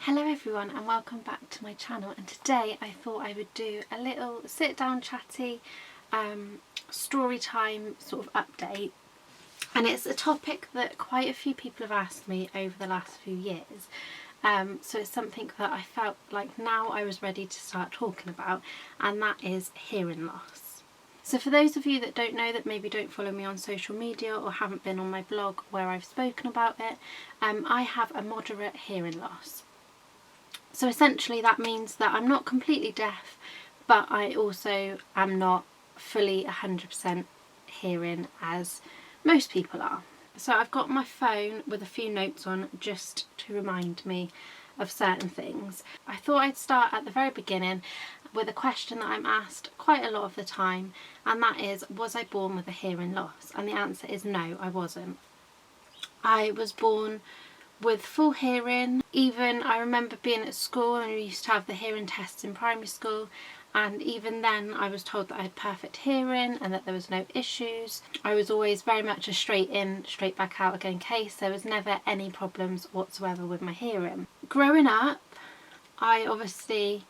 Hello everyone and welcome back to my channel, and today I thought I would do a little sit down chatty story time sort of update, and it's a topic that quite a few people have asked me over the last few years, so it's something that I felt like now I was ready to start talking about, and that is hearing loss. So for those of you that don't know, that maybe don't follow me on social media or haven't been on my blog where I've spoken about it, I have a moderate hearing loss. So essentially that means that I'm not completely deaf, but I also am not fully 100% hearing as most people are. So I've got my phone with a few notes on just to remind me of certain things. I thought I'd start at the very beginning with a question that I'm asked quite a lot of the time, and that is, was I born with a hearing loss? And the answer is no, I wasn't. I was born with full hearing. Even I remember being at school and we used to have the hearing tests in primary school, and even then I was told that I had perfect hearing and that there was no issues. I was always very much a straight in, straight back out again case. There was never any problems whatsoever with my hearing. Growing up, I obviously,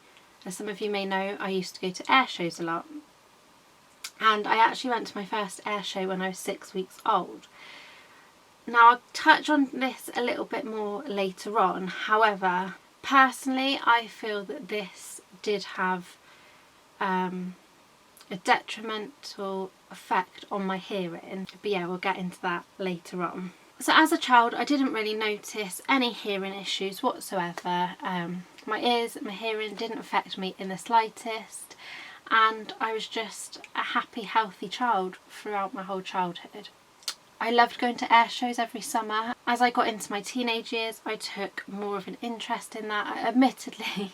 as some of you may know, I used to go to air shows a lot, and I actually went to my first air show when I was 6 weeks old. Now I'll touch on this a little bit more later on. However, personally I feel that this did have a detrimental effect on my hearing, but yeah, we'll get into that later on. So as a child I didn't really notice any hearing issues whatsoever. My ears, my hearing didn't affect me in the slightest, and I was just a happy, healthy child throughout my whole childhood. I loved going to air shows every summer. As I got into my teenage years, I took more of an interest in that. Admittedly,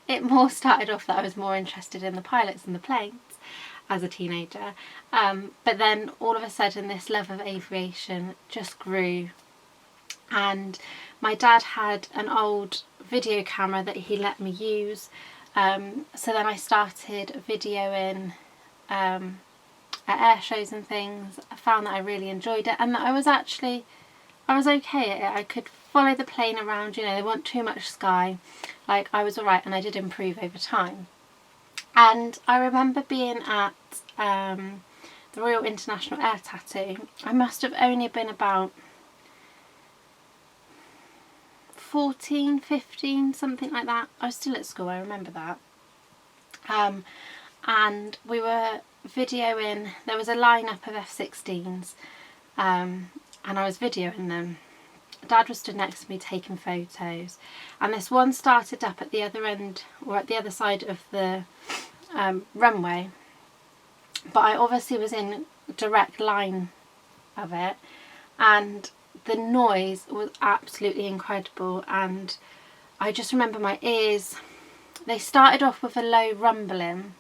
it more started off that I was more interested in the pilots and the planes as a teenager. But then all of a sudden this love of aviation just grew, and my dad had an old video camera that he let me use. So then I started videoing at air shows and things. I found that I really enjoyed it, and that I was okay at it. I could follow the plane around, you know, there wasn't too much sky. Like, I was alright, and I did improve over time. And I remember being at the Royal International Air Tattoo. I must have only been about 14, 15, something like that. I was still at school, I remember that. And we were videoing, there was a lineup of F-16s, and I was videoing them. Dad was stood next to me taking photos, and this one started up at the other end, or at the other side of the runway, but I obviously was in direct line of it, and the noise was absolutely incredible. And I just remember my ears, they started off with a low rumbling,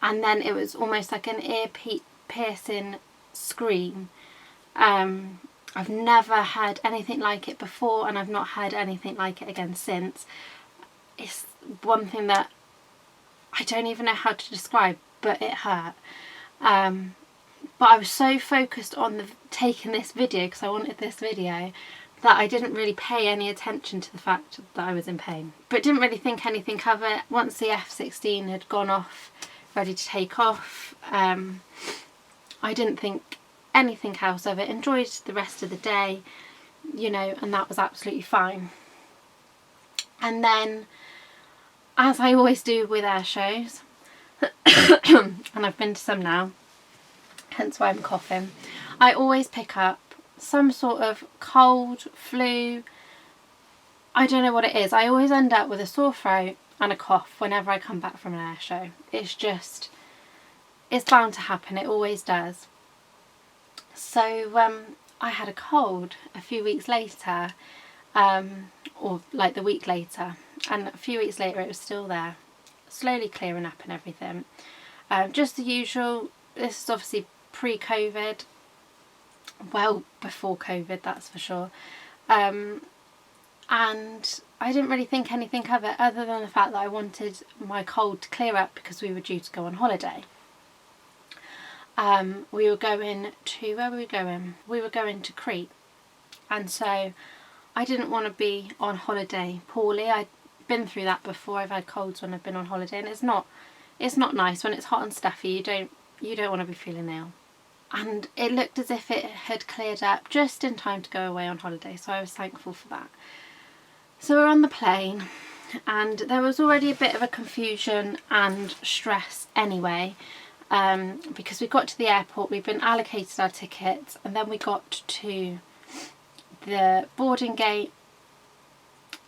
and then it was almost like an ear-piercing scream. I've never had anything like it before, and I've not had anything like it again since. It's one thing that I don't even know how to describe, but it hurt. But I was so focused on taking this video, because I wanted this video, that I didn't really pay any attention to the fact that I was in pain. But didn't really think anything of it. Once the F-16 had gone off, ready to take off, I didn't think anything else of it. Enjoyed the rest of the day, you know, and that was absolutely fine. And then, as I always do with air shows, and I've been to some now, hence why I'm coughing, I always pick up some sort of cold, flu, I don't know what it is. I always end up with a sore throat and a cough whenever I come back from an air show. It's bound to happen, it always does. So I had a cold a few weeks later, or like the week later, and a few weeks later it was still there, slowly clearing up and everything. Just the usual. This is obviously pre-COVID, well before COVID, that's for sure. And I didn't really think anything of it, other than the fact that I wanted my cold to clear up because we were due to go on holiday. We were going to, where were we going? We were going to Crete, and so I didn't want to be on holiday poorly. I'd been through that before. I've had colds when I've been on holiday, and it's not nice when it's hot and stuffy. You don't want to be feeling ill. And it looked as if it had cleared up just in time to go away on holiday, so I was thankful for that. So we're on the plane, and there was already a bit of a confusion and stress anyway, because we got to the airport, we'd been allocated our tickets, and then we got to the boarding gate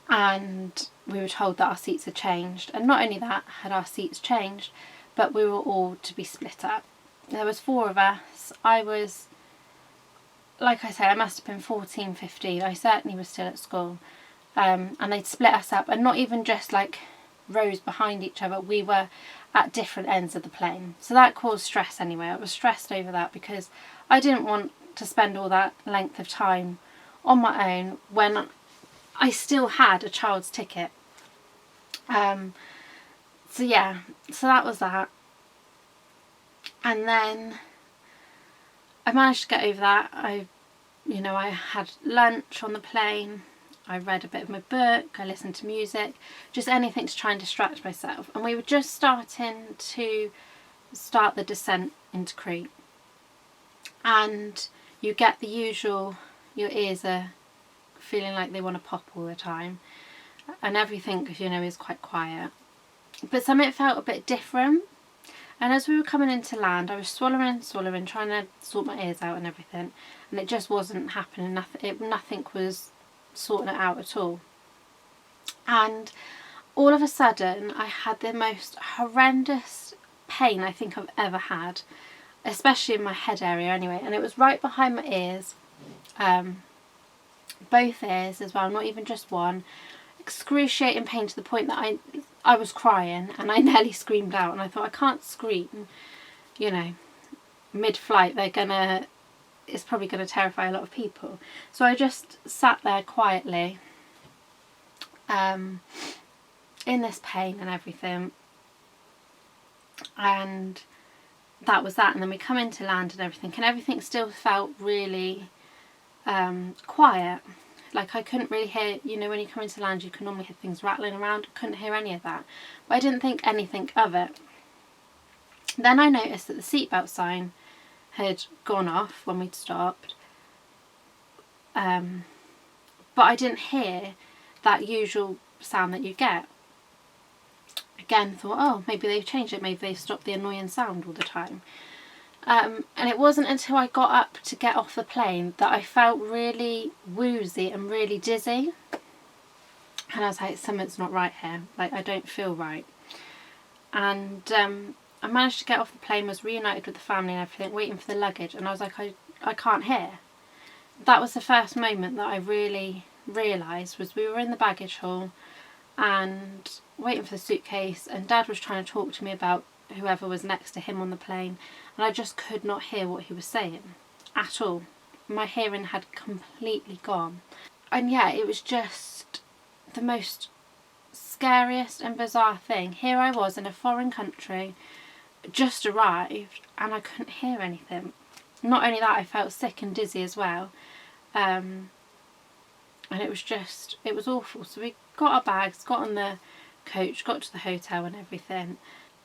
and we were told that our seats had changed. And not only that had our seats changed, but we were all to be split up. There was 4 of us. I was, like I say, I must have been 14, 15. I certainly was still at school. And they'd split us up, and not even just like rows behind each other. We were at different ends of the plane. So that caused stress anyway. I was stressed over that because I didn't want to spend all that length of time on my own when I still had a child's ticket. So yeah, so that was that. And then I managed to get over that. I had lunch on the plane. I read a bit of my book. I listened to music, just anything to try and distract myself. And we were just starting to start the descent into Crete. And you get the usual, your ears are feeling like they want to pop all the time. And everything, is quite quiet. But something felt a bit different. And as we were coming into land, I was swallowing, trying to sort my ears out and everything. And it just wasn't happening. Nothing was sorting it out at all. And all of a sudden, I had the most horrendous pain I think I've ever had. Especially in my head area anyway. And it was right behind my ears. Both ears as well, not even just one. Excruciating pain to the point that I was crying and I nearly screamed out, and I thought, I can't scream, mid-flight. It's probably going to terrify a lot of people. So I just sat there quietly in this pain and everything, and that was that. And then we come into land and everything still felt really quiet. Like I couldn't really hear, when you come into land you can normally hear things rattling around. I couldn't hear any of that. But I didn't think anything of it. Then I noticed that the seatbelt sign had gone off when we'd stopped. But I didn't hear that usual sound that you get. Again, thought, oh, maybe they've changed it. Maybe they've stopped the annoying sound all the time. And it wasn't until I got up to get off the plane that I felt really woozy and really dizzy. And I was like, something's not right here. Like, I don't feel right. And I managed to get off the plane, was reunited with the family and everything, waiting for the luggage. And I was like, I can't hear. That was the first moment that I really realised, was we were in the baggage hall and waiting for the suitcase, and Dad was trying to talk to me about whoever was next to him on the plane, and I just could not hear what he was saying at all. My hearing had completely gone. And yeah, it was just the most scariest and bizarre thing. Here I was in a foreign country, just arrived, and I couldn't hear anything. Not only that, I felt sick and dizzy as well. And it was awful. So we got our bags, got on the coach, got to the hotel and everything.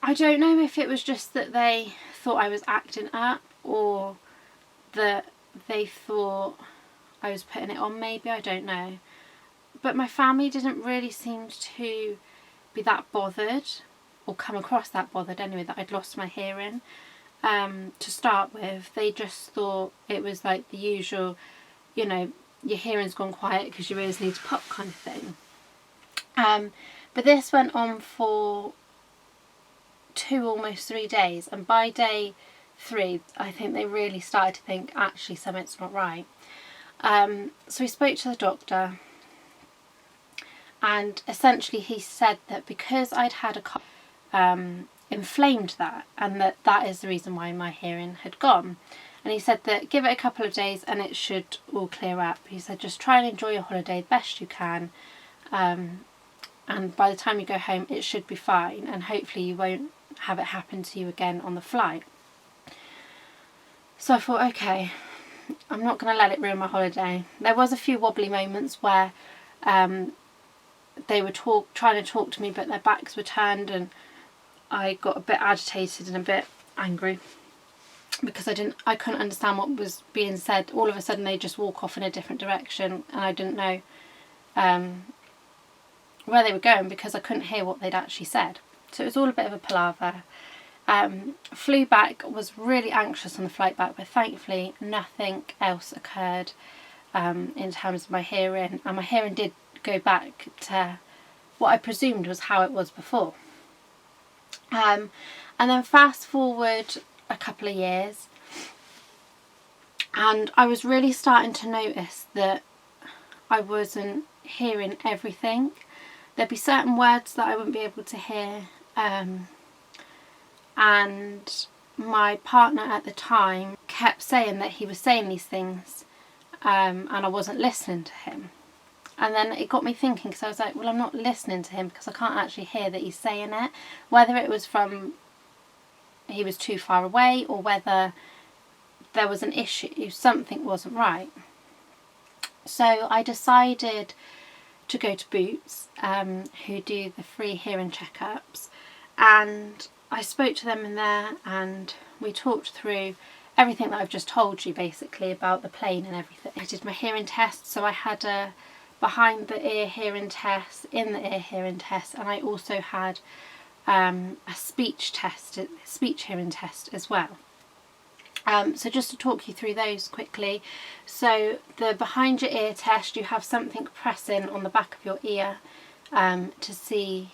I don't know if it was just that they thought I was acting up, or that they thought I was putting it on, maybe, I don't know. But my family didn't really seem to be that bothered, or come across that bothered anyway, that I'd lost my hearing. To start with, they just thought it was like the usual, your hearing's gone quiet because your ears need to pop kind of thing. But this went on for 2, almost 3 days, and by day 3 I think they really started to think, actually something's not right. So we spoke to the doctor, and essentially he said that because I'd had a cough, inflamed that, and that is the reason why my hearing had gone. And he said that give it a couple of days and it should all clear up. He said just try and enjoy your holiday the best you can, and by the time you go home it should be fine, and hopefully you won't have it happen to you again on the flight. So I thought, okay, I'm not going to let it ruin my holiday. There was a few wobbly moments where they were trying to talk to me, but their backs were turned, and I got a bit agitated and a bit angry because I couldn't understand what was being said. All of a sudden they just walk off in a different direction, and I didn't know where they were going because I couldn't hear what they'd actually said. So it was all a bit of a palaver. Flew back, was really anxious on the flight back, but thankfully nothing else occurred in terms of my hearing, and my hearing did go back to what I presumed was how it was before. And then fast forward a couple of years, and I was really starting to notice that I wasn't hearing everything. There'd be certain words that I wouldn't be able to hear, and my partner at the time kept saying that he was saying these things, and I wasn't listening to him. And then it got me thinking, because I was like, well, I'm not listening to him because I can't actually hear that he's saying it. Whether it was from he was too far away, or whether there was an issue, something wasn't right. So I decided to go to Boots, who do the free hearing checkups, and I spoke to them in there, and we talked through everything that I've just told you, basically, about the plane and everything. I did my hearing test, so I had a behind the ear hearing test, in the ear hearing test, and I also had a speech hearing test as well. So just to talk you through those quickly. So the behind your ear test, you have something pressing on the back of your ear to see,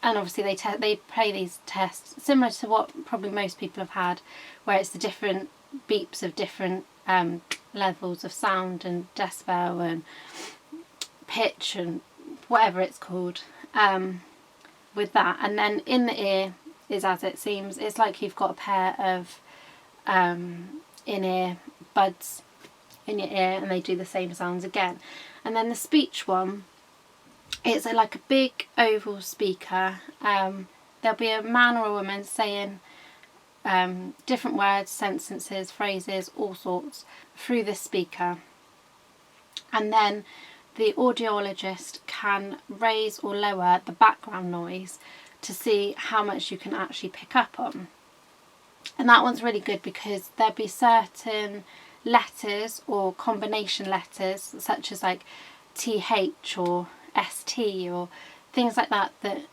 and obviously they play these tests similar to what probably most people have had, where it's the different beeps of different levels of sound and decibel and pitch and whatever it's called, with that. And then in the ear is as it seems. It's like you've got a pair of in-ear buds in your ear, and they do the same sounds again. And then the speech one, it's like a big oval speaker. There'll be a man or a woman saying different words, sentences, phrases, all sorts through this speaker, and then the audiologist can raise or lower the background noise to see how much you can actually pick up on. And that one's really good because there'll be certain letters or combination letters, such as like TH or ST or things like that, that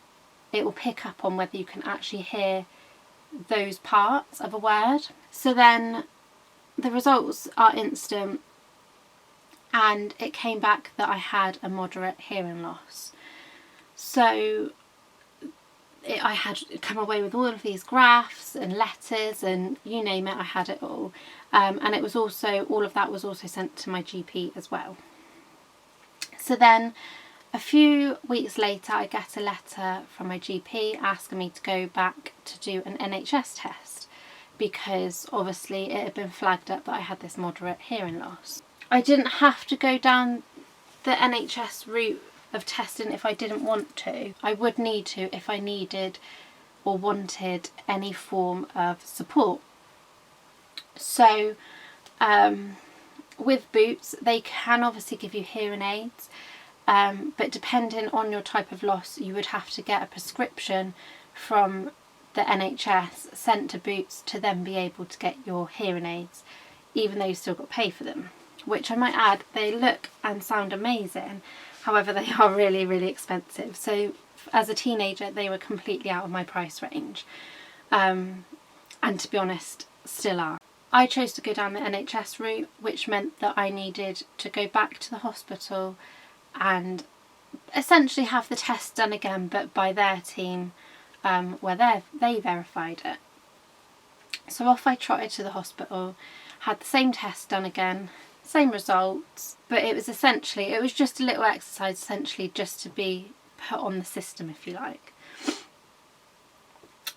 it will pick up on whether you can actually hear those parts of a word. So then the results are instant, and it came back that I had a moderate hearing loss. So I had come away with all of these graphs and letters and you name it, I had it all. And it was also, all of that was also sent to my GP as well. So then a few weeks later I get a letter from my GP asking me to go back to do an NHS test, because obviously it had been flagged up that I had this moderate hearing loss. I didn't have to go down the NHS route of testing if I didn't want to. I would need to if I needed or wanted any form of support. So with Boots, they can obviously give you hearing aids, but depending on your type of loss, you would have to get a prescription from the NHS sent to Boots to then be able to get your hearing aids, even though you still got to pay for them. Which I might add, they look and sound amazing, however they are really, really expensive. So as a teenager they were completely out of my price range, and to be honest still are. I chose to go down the NHS route, which meant that I needed to go back to the hospital and essentially have the test done again, but by their team, where they verified it. So off I trotted to the hospital, had the same test done again, same results, but it was just a little exercise, essentially just to be put on the system, if you like.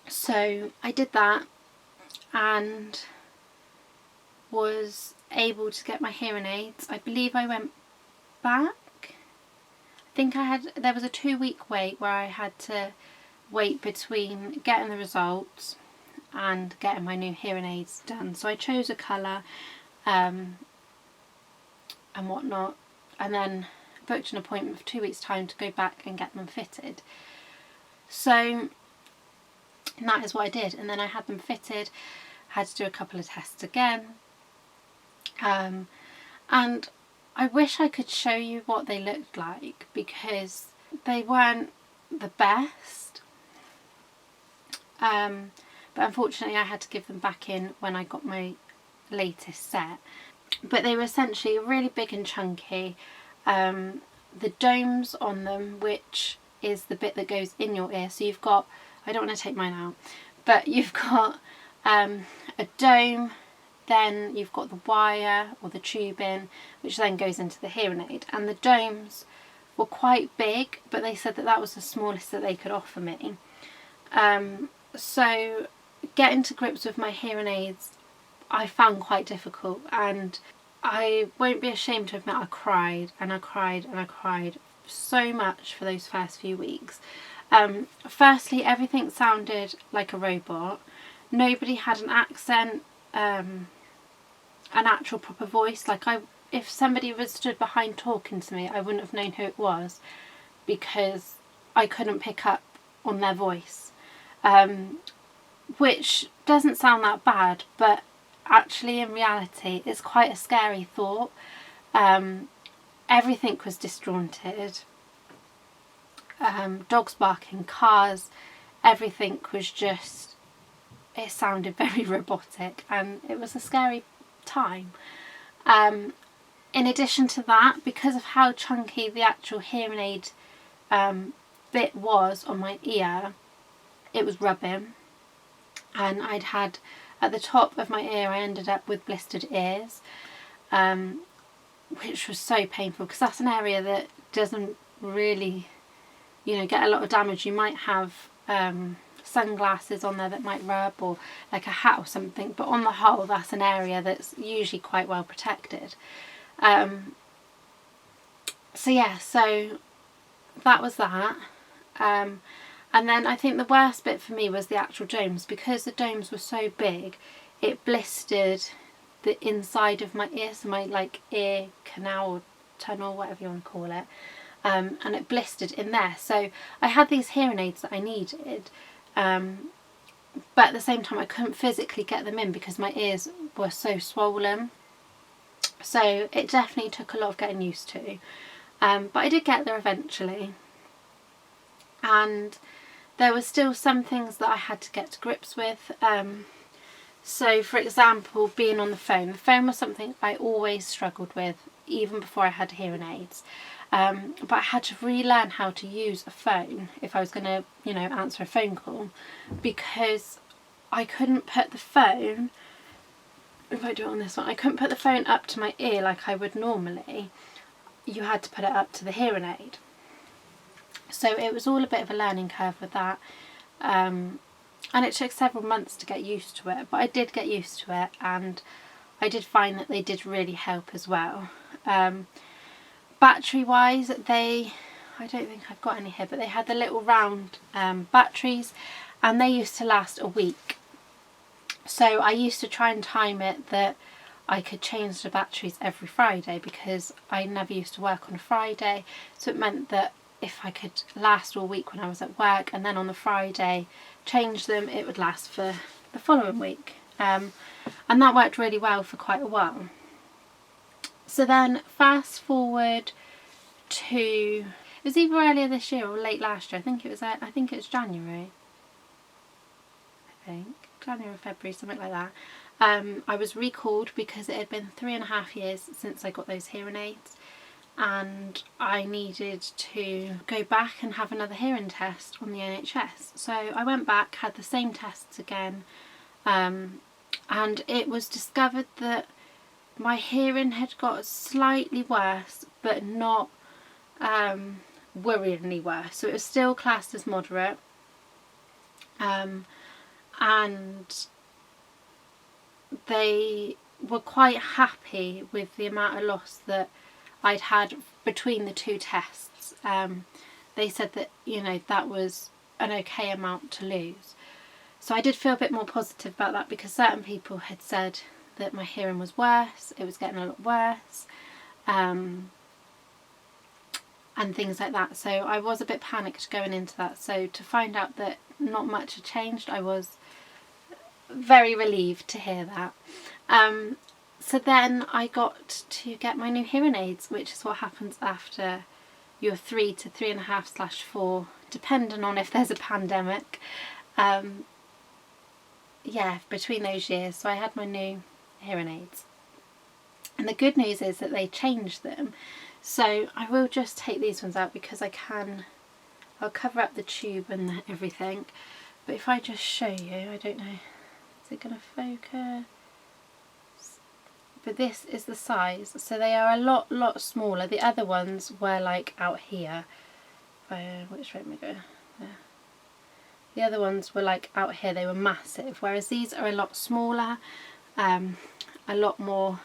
So I did that and was able to get my hearing aids. I believe I went back. I think there was a 2-week wait where I had to wait between getting the results and getting my new hearing aids done. So I chose a colour and whatnot, and then booked an appointment for 2 weeks' time to go back and get them fitted. So that is what I did, and then I had them fitted, had to do a couple of tests again, and I wish I could show you what they looked like, because they weren't the best, but unfortunately I had to give them back in when I got my latest set. But they were essentially really big and chunky. The domes on them, which is the bit that goes in your ear, so you've got, I don't want to take mine out, but you've got a dome, then you've got the wire or the tubing, which then goes into the hearing aid, and the domes were quite big, but they said that that was the smallest that they could offer me. So getting to grips with my hearing aids I found quite difficult, and I won't be ashamed to admit I cried and I cried and I cried so much for those first few weeks. Firstly, everything sounded like a robot. Nobody had an accent, an actual proper voice. Like, if somebody was stood behind talking to me, I wouldn't have known who it was, because I couldn't pick up on their voice, which doesn't sound that bad, but actually in reality it's quite a scary thought. Everything was disjointed, dogs barking, cars, everything was just, it sounded very robotic, and it was a scary time. In addition to that, because of how chunky the actual hearing aid bit was on my ear, it was rubbing, and I'd had, at the top of my ear, I ended up with blistered ears, which was so painful, because that's an area that doesn't really, get a lot of damage. You might have sunglasses on there that might rub, or like a hat or something, but on the whole that's an area that's usually quite well protected. So yeah, so that was that. And then I think the worst bit for me was the actual domes, because the domes were so big, it blistered the inside of my ear, so my ear canal or tunnel, whatever you want to call it, and it blistered in there. So I had these hearing aids that I needed, but at the same time I couldn't physically get them in because my ears were so swollen. So it definitely took a lot of getting used to, but I did get there eventually, and there were still some things that I had to get to grips with. So for example, being on the phone was something I always struggled with, even before I had hearing aids. But I had to relearn how to use a phone if I was going to, answer a phone call, because I couldn't put the phone, if I do it on this one, I couldn't put the phone up to my ear like I would normally. You had to put it up to the hearing aid. So it was all a bit of a learning curve with that, and it took several months to get used to it, but I did get used to it, and I did find that they did really help as well. Battery wise, I don't think I've got any here, but they had the little round batteries, and they used to last a week. So I used to try and time it that I could change the batteries every Friday, because I never used to work on a Friday, so it meant that if I could last all week when I was at work, and then on the Friday change them, it would last for the following week, and that worked really well for quite a while. So then fast forward to, it was either earlier this year or late last year, I think it was January, January or February, something like that. I was recalled because it had been 3.5 years since I got those hearing aids, and I needed to go back and have another hearing test on the NHS. So I went back, had the same tests again, and it was discovered that my hearing had got slightly worse, but not worryingly worse. So it was still classed as moderate, and they were quite happy with the amount of loss that I'd had between the two tests. They said that, that was an okay amount to lose. So I did feel a bit more positive about that, because certain people had said that my hearing was worse, it was getting a lot worse. and things like that. So I was a bit panicked going into that. So to find out that not much had changed, I was very relieved to hear that. So then I got to get my new hearing aids, which is what happens after you're 3 to 3.5/4, depending on if there's a pandemic. Yeah, between those years. So I had my new hearing aids. And the good news is that they changed them. So I will just take these ones out because I'll cover up the tube and everything. But if I just show you, I don't know, is it going to focus? But this is the size. So they are a lot smaller. The other ones were like out here. Which way am I going? There. The other ones were like out here, they were massive. Whereas these are a lot smaller, a lot more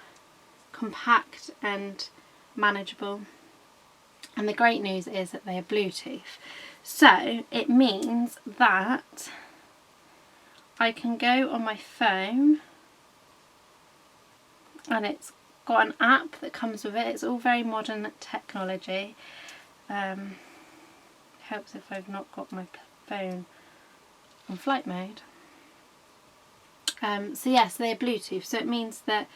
compact and manageable. And the great news is that they are Bluetooth, so it means that I can go on my phone, and it's got an app that comes with it. It's all very modern technology. Helps if I've not got my phone on flight mode. So yes, they're Bluetooth, so it means that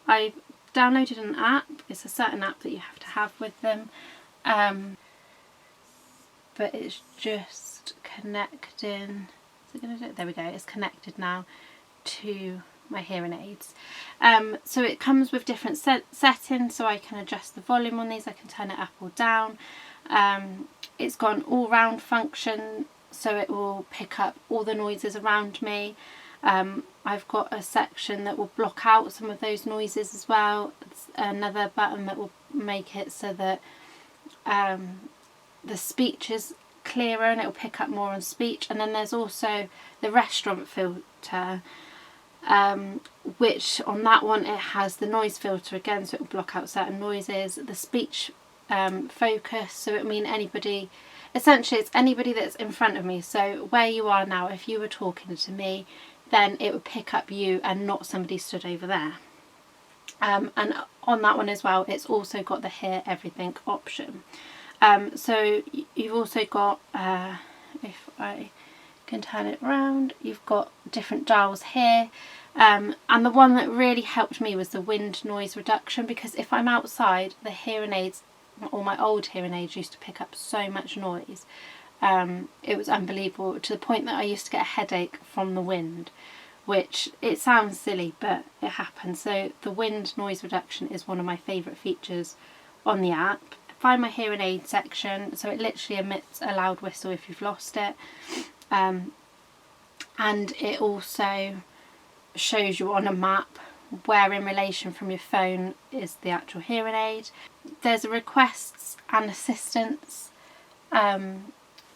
I've downloaded an app. It's a certain app that you have to have with them, but it's just connecting. Is it going to do it? There we go. It's connected now to my hearing aids. So it comes with different settings, so I can adjust the volume on these. I can turn it up or down. It's got an all-round function, so it will pick up all the noises around me. I've got a section that will block out some of those noises as well. It's another button that will make it so that the speech is clearer and it will pick up more on speech. And then there's also the restaurant filter, which on that one it has the noise filter again, so it will block out certain noises. The speech focus, so it means anybody, essentially it's anybody that's in front of me. So where you are now, if you were talking to me, then it would pick up you and not somebody stood over there. And on that one as well, it's also got the hear everything option. So you've also got, if I can turn it around, you've got different dials here. And the one that really helped me was the wind noise reduction, because if I'm outside, the hearing aids, or my old hearing aids, used to pick up so much noise. It was unbelievable, to the point that I used to get a headache from the wind, which it sounds silly, but it happens. So the wind noise reduction is one of my favourite features on the app. Find my hearing aid section, so it literally emits a loud whistle if you've lost it. And it also shows you on a map where in relation from your phone is the actual hearing aid. There's a requests and assistance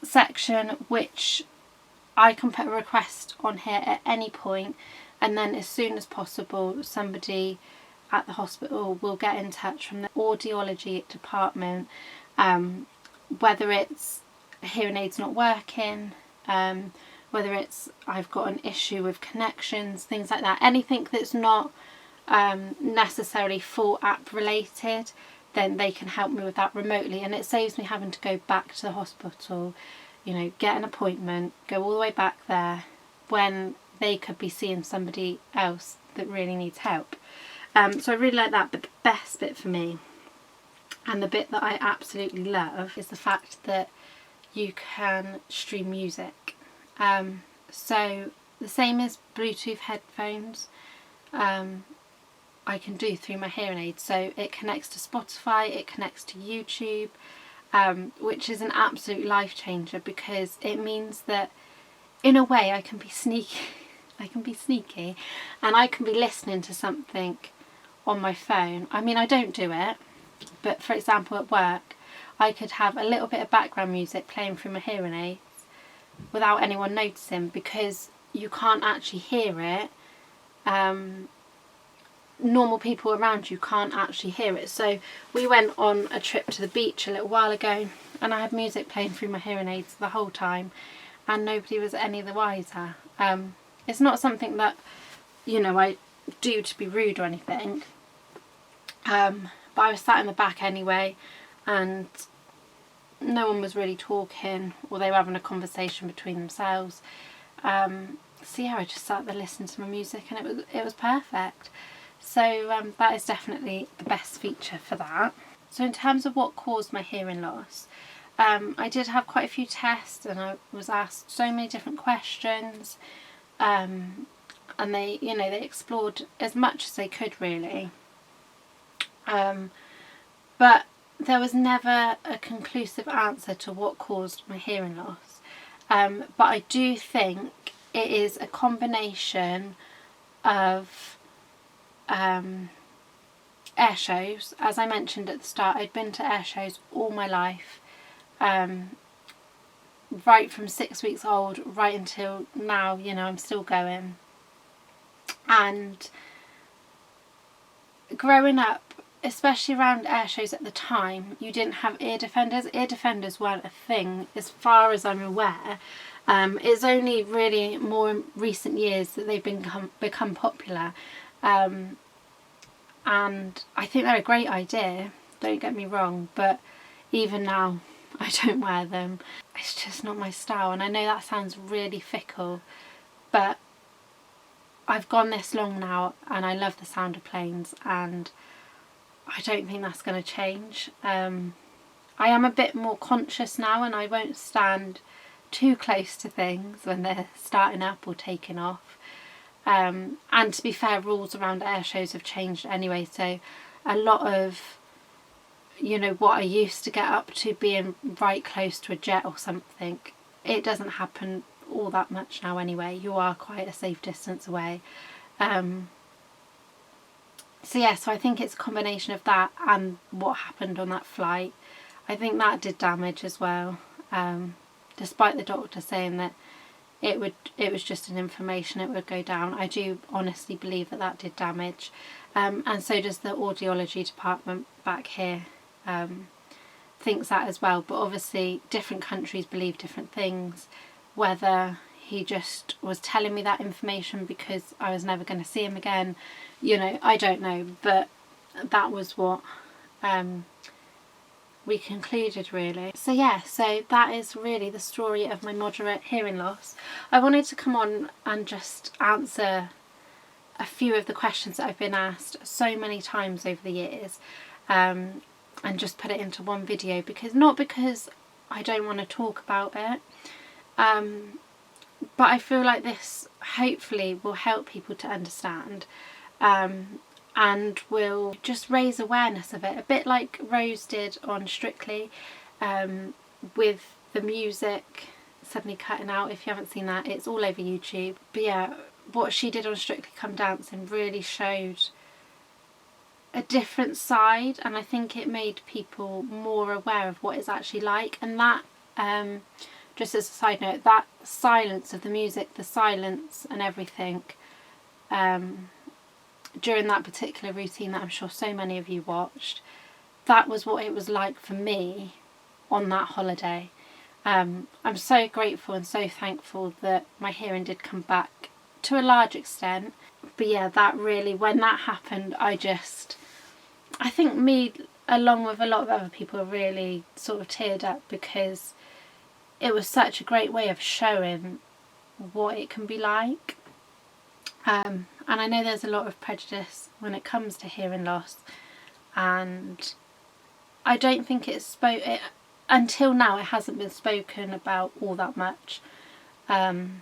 section, which I can put a request on here at any point, and then as soon as possible somebody at the hospital will get in touch from the audiology department, whether it's hearing aids not working, whether it's I've got an issue with connections, things like that. Anything that's not necessarily full app related, then they can help me with that remotely, and it saves me having to go back to the hospital, you know, get an appointment, go all the way back there when they could be seeing somebody else that really needs help. So I really like that. But the best bit for me, and the bit that I absolutely love, is the fact that you can stream music. So the same as Bluetooth headphones, I can do through my hearing aid. So it connects to Spotify, it connects to YouTube, which is an absolute life changer, because it means that in a way I can be sneaky. And I can be listening to something on my phone. I mean, I don't do it, but for example at work I could have a little bit of background music playing through my hearing aids without anyone noticing, because you can't actually hear it. Normal people around you can't actually hear it. So we went on a trip to the beach a little while ago, and I had music playing through my hearing aids the whole time, and nobody was any the wiser. It's not something that, you know, I do to be rude or anything, but but I was sat in the back anyway, and no one was really talking, or they were having a conversation between themselves. So yeah, I just sat there listening to my music, and it was perfect. So that is definitely the best feature for that. So in terms of what caused my hearing loss, I did have quite a few tests, and I was asked so many different questions, and they explored as much as they could really, but there was never a conclusive answer to what caused my hearing loss. But I do think it is a combination of air shows. As I mentioned at the start, I'd been to air shows all my life, right from 6 weeks old right until now. I'm still going. And growing up, especially around air shows at the time, you didn't have ear defenders. Ear defenders weren't a thing as far as I'm aware. It's only really more in recent years that they've become popular, and I think they're a great idea, don't get me wrong, but even now I don't wear them. It's just not my style, and I know that sounds really fickle, but I've gone this long now and I love the sound of planes, and I don't think that's going to change. I am a bit more conscious now, and I won't stand too close to things when they're starting up or taking off. And to be fair, rules around air shows have changed anyway, so a lot of what I used to get up to, being right close to a jet or something, it doesn't happen all that much now anyway. You are quite a safe distance away. So I think it's a combination of that and what happened on that flight. I think that did damage as well, despite the doctor saying that it was just an inflammation, it would go down. I do honestly believe that did damage, and so does the audiology department back here, thinks that as well. But obviously different countries believe different things. Whether he just was telling me that information because I was never going to see him again, I don't know, but that was what we concluded really. So that is really the story of my moderate hearing loss. I wanted to come on and just answer a few of the questions that I've been asked so many times over the years, and just put it into one video, not because I don't want to talk about it, but I feel like this hopefully will help people to understand, and will just raise awareness of it, a bit like Rose did on Strictly, with the music suddenly cutting out. If you haven't seen that, it's all over YouTube. But yeah, what she did on Strictly Come Dancing really showed a different side, and I think it made people more aware of what it's actually like. And that, just as a side note, that silence of the music, the silence and everything, during that particular routine that I'm sure so many of you watched, that was what it was like for me on that holiday. I'm so grateful and so thankful that my hearing did come back to a large extent. But yeah, that really, when that happened, I think me, along with a lot of other people, really sort of teared up, because it was such a great way of showing what it can be like. And I know there's a lot of prejudice when it comes to hearing loss, and I don't think until now it hasn't been spoken about all that much, and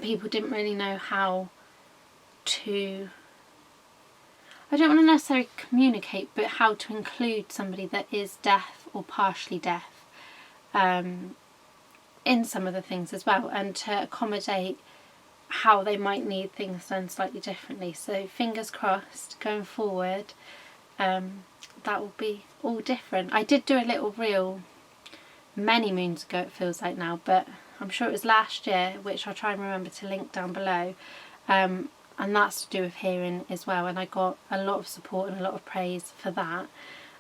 people didn't really know how to, I don't want to necessarily communicate, but how to include somebody that is deaf or partially deaf in some of the things as well, and to accommodate how they might need things done slightly differently. So fingers crossed going forward, that will be all different. I did do a little reel many moons ago, it feels like now, but I'm sure it was last year, which I'll try and remember to link down below, and that's to do with hearing as well, and I got a lot of support and a lot of praise for that.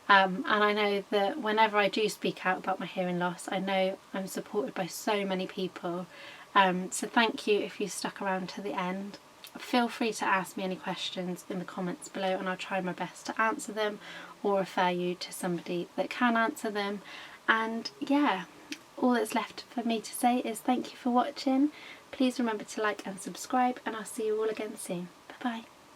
And I know that whenever I do speak out about my hearing loss, I know I'm supported by so many people. So thank you if you stuck around to the end. feel free to ask me any questions in the comments below and I'll try my best to answer them or refer you to somebody that can answer them. And yeah, all that's left for me to say is thank you for watching. Please remember to like and subscribe, and I'll see you all again soon. Bye bye.